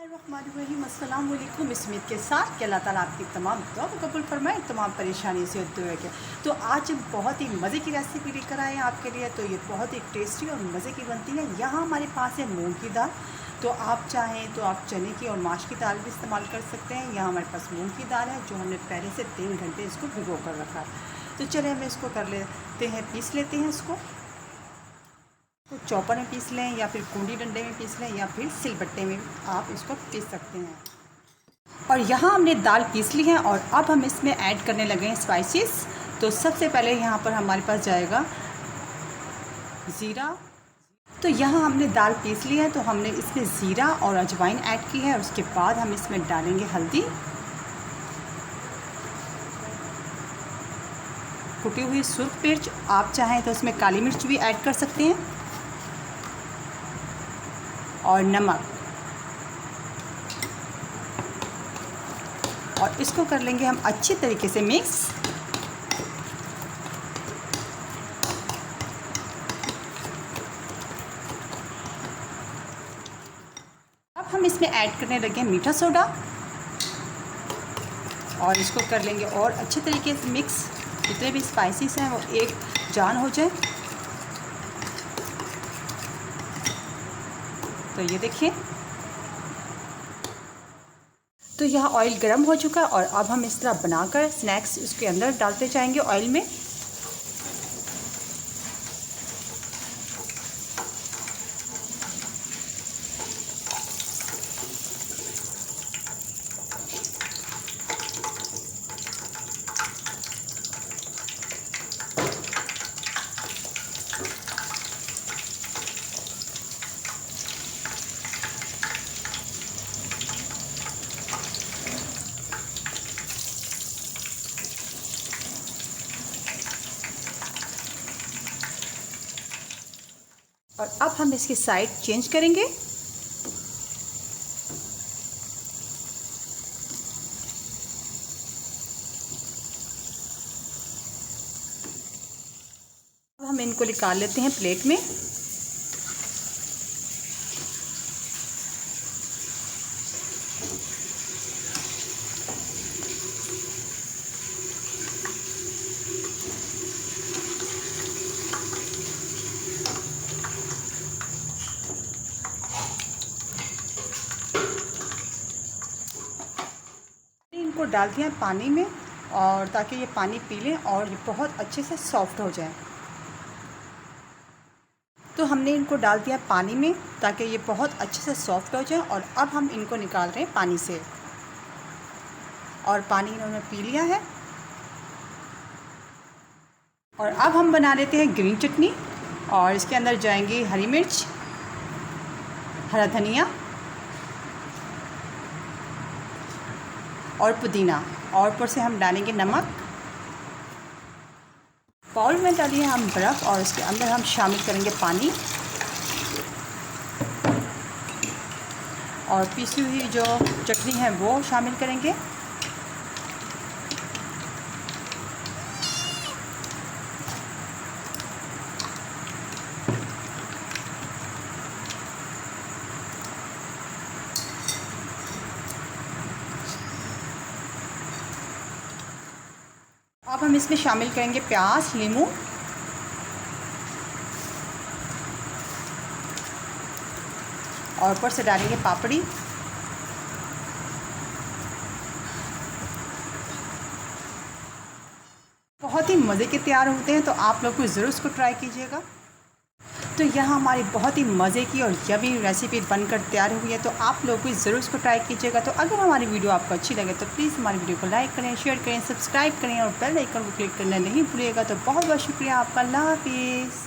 बिस्मिल्लाहिर्रहमानिर्रहीम। अस्सलाम वालेकुम। इस उम्मीद के साथ कि अल्लाह ताला आपकी तमाम दुआ को कबूल फरमाए, तमाम परेशानी से दूर रखे। तो आज बहुत ही मज़े की रेसिपी लेकर आए हैं आपके लिए। तो ये बहुत ही टेस्टी और मज़े की बनती है। यहाँ हमारे पास है मूंग की दाल। तो आप चाहें तो आप चने की और माश की दाल भी इस्तेमाल कर सकते हैं। यहाँ हमारे पास मूंग की दाल है जो हमने पहले से 3 घंटे इसको भिगो कर रखा है। तो चले हम इसको कर लेते हैं, पीस लेते हैं इसको। तो चॉपर में पीस लें या फिर कूंडी डंडे में पीस लें या फिर सिलबट्टे में आप इसको पीस सकते हैं। और यहाँ हमने दाल पीस ली है और अब हम इसमें ऐड करने लगे हैं स्पाइसेस। तो सबसे पहले यहाँ पर हमारे पास जाएगा ज़ीरा। तो यहाँ हमने दाल पीस ली है तो हमने इसमें ज़ीरा और अजवाइन ऐड की है। और उसके बाद हम इसमें डालेंगे हल्दी, कुटी हुई सुर्ख मिर्च, आप चाहें तो इसमें काली मिर्च भी ऐड कर सकते हैं, और नमक। और इसको कर लेंगे हम अच्छी तरीके से मिक्स। अब हम इसमें ऐड करने लगे मीठा सोडा और इसको कर लेंगे और अच्छे तरीके से मिक्स। जितने भी स्पाइसेस हैं वो एक जान हो जाए। तो ये देखिए, तो यहाँ ऑयल गर्म हो चुका है और अब हम इस तरह बनाकर स्नैक्स इसके अंदर डालते जाएंगे ऑयल में। और अब हम इसकी साइड चेंज करेंगे। अब हम इनको निकाल लेते हैं प्लेट में। इनको डाल दिया पानी में और ताकि ये पानी पी लें और ये बहुत अच्छे से सॉफ्ट हो जाए। तो हमने इनको डाल दिया पानी में ताकि ये बहुत अच्छे से सॉफ्ट हो जाए। और अब हम इनको निकाल रहे हैं पानी से, और पानी इन्होंने पी लिया है। और अब हम बना लेते हैं ग्रीन चटनी। और इसके अंदर जाएंगी हरी मिर्च, हरा धनिया और पुदीना, और ऊपर से हम डालेंगे नमक। बाउल में डालिए हम बर्फ़ और इसके अंदर हम शामिल करेंगे पानी और पीसी हुई जो चटनी है वो शामिल करेंगे। अब हम इसमें शामिल करेंगे प्याज, नींबू और ऊपर से डालेंगे पापड़ी। बहुत ही मज़े के तैयार होते हैं, तो आप लोग को ज़रूर इसको ट्राई कीजिएगा। तो यहाँ हमारी बहुत ही मज़े की और यम्मी रेसिपी बनकर तैयार हुई है, तो आप लोग भी ज़रूर इसको ट्राई कीजिएगा। तो अगर हमारी वीडियो आपको अच्छी लगे तो प्लीज़ हमारी वीडियो को लाइक करें, शेयर करें, सब्सक्राइब करें और बेल आइकन को क्लिक करना नहीं भूलिएगा। तो बहुत बहुत शुक्रिया आपका। अल्लाह हाफिज़।